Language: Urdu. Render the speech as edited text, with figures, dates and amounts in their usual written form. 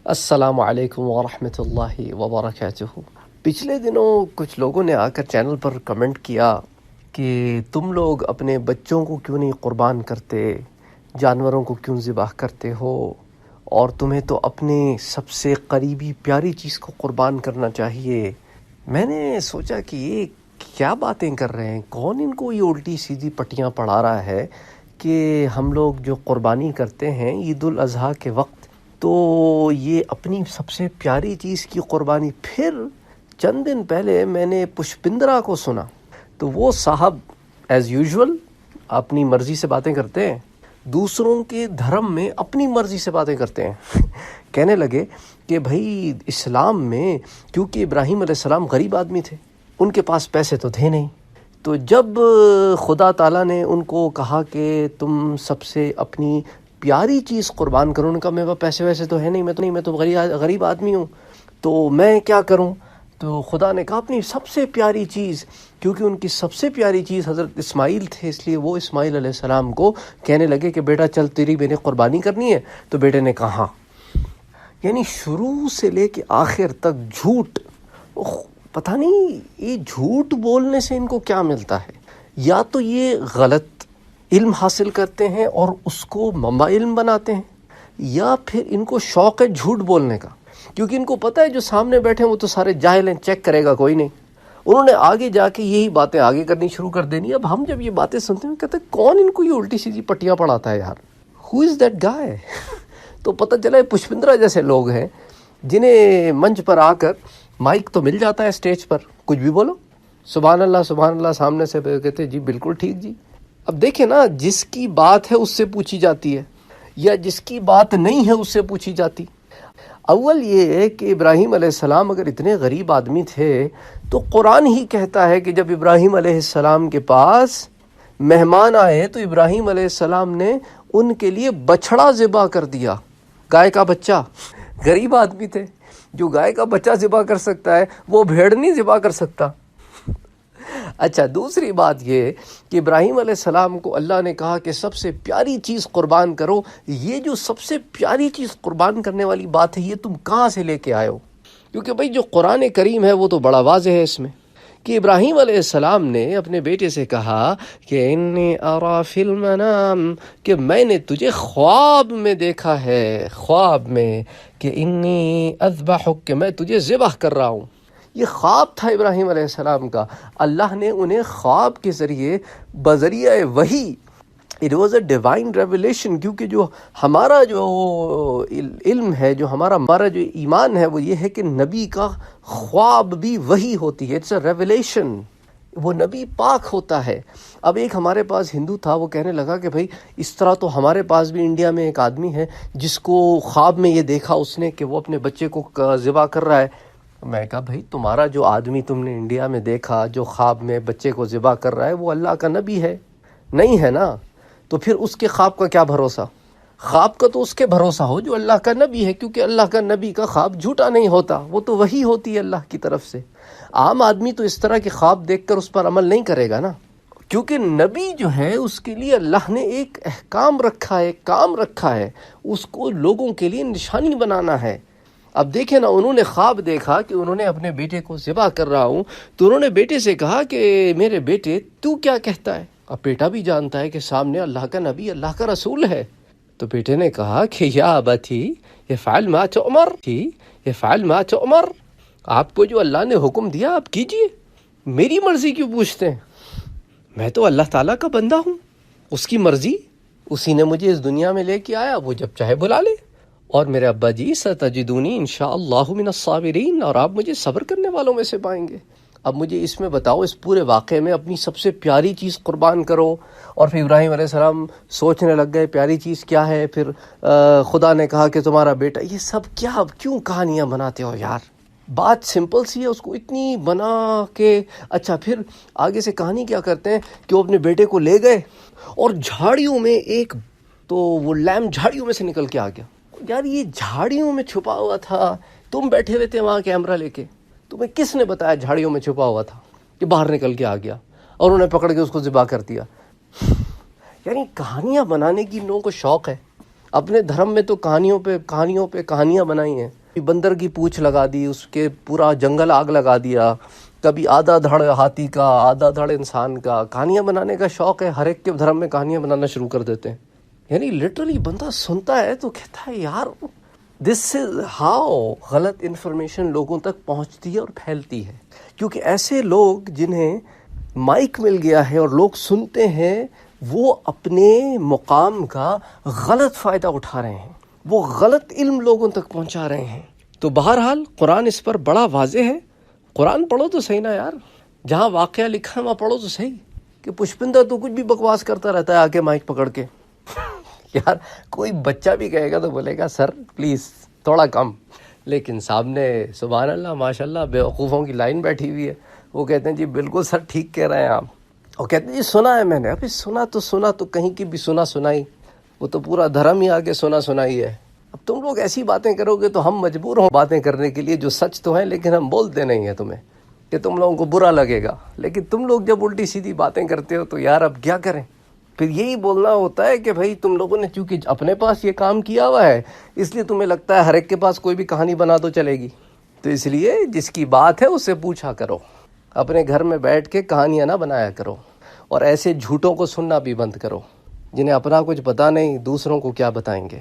السلام علیکم ورحمۃ اللہ وبرکاتہ۔ پچھلے دنوں کچھ لوگوں نے آ کر چینل پر کمنٹ کیا کہ تم لوگ اپنے بچوں کو کیوں نہیں قربان کرتے، جانوروں کو کیوں ذبح کرتے ہو، اور تمہیں تو اپنے سب سے قریبی پیاری چیز کو قربان کرنا چاہیے۔ میں نے سوچا کہ یہ کیا باتیں کر رہے ہیں، کون ان کو یہ الٹی سیدھی پٹیاں پڑھا رہا ہے کہ ہم لوگ جو قربانی کرتے ہیں عید الاضحیٰ کے وقت، تو یہ اپنی سب سے پیاری چیز کی قربانی۔ پھر چند دن پہلے میں نے پشپندرا کو سنا، تو وہ صاحب ایز یوزول اپنی مرضی سے باتیں کرتے ہیں، دوسروں کے دھرم میں اپنی مرضی سے باتیں کرتے ہیں۔ کہنے لگے کہ بھائی اسلام میں کیونکہ ابراہیم علیہ السلام غریب آدمی تھے، ان کے پاس پیسے تو تھے نہیں، تو جب خدا تعالیٰ نے ان کو کہا کہ تم سب سے اپنی پیاری چیز قربان کرو، ان کا میرے پاس پیسے ویسے تو ہے نہیں، میں تو غریب آدمی ہوں، تو میں کیا کروں؟ تو خدا نے کہا اپنی سب سے پیاری چیز، کیونکہ ان کی سب سے پیاری چیز حضرت اسماعیل تھے، اس لیے وہ اسماعیل علیہ السلام کو کہنے لگے کہ بیٹا چل تیری میں نے قربانی کرنی ہے، تو بیٹے نے کہا ہاں۔ یعنی شروع سے لے کے آخر تک جھوٹ، پتہ نہیں یہ جھوٹ بولنے سے ان کو کیا ملتا ہے، یا تو یہ غلط علم حاصل کرتے ہیں اور اس کو منبع علم بناتے ہیں، یا پھر ان کو شوق ہے جھوٹ بولنے کا، کیونکہ ان کو پتہ ہے جو سامنے بیٹھے ہیں وہ تو سارے جاہل ہیں، چیک کرے گا کوئی نہیں، انہوں نے آگے جا کے یہی باتیں آگے کرنی شروع کر دینی۔ اب ہم جب یہ باتیں سنتے ہیں کہتے ہیں کون ان کو یہ الٹی سیدھی پٹیاں پڑھاتا ہے یار، ہو از دیٹ گائے؟ تو پتہ چلا پشپندرا جیسے لوگ ہیں جنہیں منچ پر آ کر مائک تو مل جاتا ہے اسٹیج پر، کچھ بھی بولو، سبحان اللہ سامنے سے کہتے جی بالکل ٹھیک جی۔ اب دیکھیں نا، جس کی بات ہے اس سے پوچھی جاتی ہے، یا جس کی بات نہیں ہے اس سے پوچھی جاتی۔ اول یہ ہے کہ ابراہیم علیہ السلام اگر اتنے غریب آدمی تھے تو قرآن ہی کہتا ہے کہ جب ابراہیم علیہ السلام کے پاس مہمان آئے تو ابراہیم علیہ السلام نے ان کے لیے بچھڑا ذبح کر دیا، گائے کا بچہ۔ غریب آدمی تھے، جو گائے کا بچہ ذبح کر سکتا ہے وہ بھیڑ نہیں ذبح کر سکتا۔ اچھا، دوسری بات یہ کہ ابراہیم علیہ السلام کو اللہ نے کہا کہ سب سے پیاری چیز قربان کرو۔ یہ جو سب سے پیاری چیز قربان کرنے والی بات ہے، یہ تم کہاں سے لے کے آئے ہو؟ کیونکہ بھائی جو قرآن کریم ہے وہ تو بڑا واضح ہے اس میں، کہ ابراہیم علیہ السلام نے اپنے بیٹے سے کہا کہ انی ارا فی المنام، کہ میں نے تجھے خواب میں دیکھا ہے، خواب میں، کہ انی اذبحک، کہ میں تجھے ذبح کر رہا ہوں۔ یہ خواب تھا ابراہیم علیہ السلام کا، اللہ نے انہیں خواب کے ذریعے بذریعہ وحی، it was a divine revelation, کیونکہ جو ہمارا جو علم ہے، جو ہمارا جو ایمان ہے وہ یہ ہے کہ نبی کا خواب بھی وحی ہوتی ہے، اٹس اے ریویلیشن، وہ نبی پاک ہوتا ہے۔ اب ایک ہمارے پاس ہندو تھا، وہ کہنے لگا کہ بھائی اس طرح تو ہمارے پاس بھی انڈیا میں ایک آدمی ہے جس کو خواب میں یہ دیکھا اس نے کہ وہ اپنے بچے کو ذبح کر رہا ہے۔ میں کہا بھائی تمہارا جو آدمی تم نے انڈیا میں دیکھا جو خواب میں بچے کو ذبح کر رہا ہے وہ اللہ کا نبی ہے؟ نہیں ہے نا، تو پھر اس کے خواب کا کیا بھروسہ؟ خواب کا تو اس کے بھروسہ ہو جو اللہ کا نبی ہے، کیونکہ اللہ کا نبی کا خواب جھوٹا نہیں ہوتا، وہ تو وحی ہوتی ہے اللہ کی طرف سے۔ عام آدمی تو اس طرح کے خواب دیکھ کر اس پر عمل نہیں کرے گا نا، کیونکہ نبی جو ہے اس کے لیے اللہ نے ایک احکام رکھا ہے، ایک کام رکھا ہے، اس کو لوگوں کے لیے نشانی بنانا ہے۔ اب دیکھیں نا، انہوں نے خواب دیکھا کہ انہوں نے اپنے بیٹے کو ذبح کر رہا ہوں، تو انہوں نے بیٹے سے کہا کہ میرے بیٹے تو کیا کہتا ہے؟ اب بیٹا بھی جانتا ہے کہ سامنے اللہ کا نبی، اللہ کا رسول ہے، تو بیٹے نے کہا کہ یا ابتی یفعل ما تؤمر، یفعل ما تؤمر، آپ کو جو اللہ نے حکم دیا آپ کیجئے، میری مرضی کیوں پوچھتے ہیں؟ میں تو اللہ تعالیٰ کا بندہ ہوں، اس کی مرضی، اسی نے مجھے اس دنیا میں لے کے آیا، وہ جب چاہے بلا لے۔ اور میرے ابا جی ستجدونی انشاءاللہ من الصابرین، اور آپ مجھے صبر کرنے والوں میں سے پائیں گے۔ اب مجھے اس میں بتاؤ، اس پورے واقعے میں اپنی سب سے پیاری چیز قربان کرو۔ اور پھر ابراہیم علیہ السلام سوچنے لگ گئے پیاری چیز کیا ہے، پھر خدا نے کہا کہ تمہارا بیٹا، یہ سب کیا، اب کیوں کہانیاں بناتے ہو یار؟ بات سمپل سی ہے، اس کو اتنی بنا کے۔ اچھا، پھر آگے سے کہانی کیا کرتے ہیں کہ وہ اپنے بیٹے کو لے گئے اور جھاڑیوں میں تو وہ لیمب جھاڑیوں میں سے نکل کے آ گیا۔ یار یہ جھاڑیوں میں چھپا ہوا تھا، تم بیٹھے ہوئے تھے وہاں کیمرہ لے کے، تمہیں کس نے بتایا جھاڑیوں میں چھپا ہوا تھا کہ باہر نکل کے آ گیا اور انہیں پکڑ کے اس کو ذبح کر دیا؟ یعنی کہانیاں بنانے کی ان لوگوں کو شوق ہے۔ اپنے دھرم میں تو کہانیوں پہ کہانیاں بنائی ہیں. بندر کی پونچھ لگا دی، اس کے پورا جنگل آگ لگا دیا، کبھی آدھا دھڑ ہاتھی کا آدھا دھڑ انسان کا. کہانیاں بنانے کا شوق ہے، ہر ایک کے دھرم میں کہانیاں بنانا شروع کر دیتے ہیں. یعنی لٹرلی بندہ سنتا ہے تو کہتا ہے یار دس از ہاؤ غلط انفارمیشن لوگوں تک پہنچتی ہے اور پھیلتی ہے. کیونکہ ایسے لوگ جنہیں مائک مل گیا ہے اور لوگ سنتے ہیں، وہ اپنے مقام کا غلط فائدہ اٹھا رہے ہیں، وہ غلط علم لوگوں تک پہنچا رہے ہیں. تو بہرحال قرآن اس پر بڑا واضح ہے. قرآن پڑھو تو صحیح نا یار، جہاں واقعہ لکھا ہے وہاں پڑھو تو صحیح. کہ پشپندر تو کچھ بھی بکواس کرتا رہتا ہے آ کے مائک پکڑ کے. یار کوئی بچہ بھی کہے گا تو بولے گا سر پلیز تھوڑا کم. لیکن سامنے سبحان اللہ ماشاء اللہ بیوقوفوں کی لائن بیٹھی ہوئی ہے، وہ کہتے ہیں جی بالکل سر ٹھیک کہہ رہے ہیں آپ. اور کہتے ہیں جی سنا ہے میں نے. ابھی سنا تو کہیں کی بھی سنائی، وہ تو پورا دھرم ہی آگے سنائی ہے. اب تم لوگ ایسی باتیں کرو گے تو ہم مجبور ہوں باتیں کرنے کے لیے جو سچ تو ہیں، لیکن ہم بولتے نہیں ہیں تمہیں کہ تم لوگوں کو برا لگے گا. لیکن تم لوگ جب الٹی سیدھی باتیں کرتے ہو تو یار اب کیا کریں. پھر یہی بولنا ہوتا ہے کہ بھائی تم لوگوں نے چونکہ اپنے پاس یہ کام کیا ہوا ہے، اس لیے تمہیں لگتا ہے ہر ایک کے پاس کوئی بھی کہانی بنا تو چلے گی. تو اس لیے جس کی بات ہے اس سے پوچھا کرو، اپنے گھر میں بیٹھ کے کہانیاں نہ بنایا کرو، اور ایسے جھوٹوں کو سننا بھی بند کرو جنہیں اپنا کچھ پتہ نہیں، دوسروں کو کیا بتائیں گے.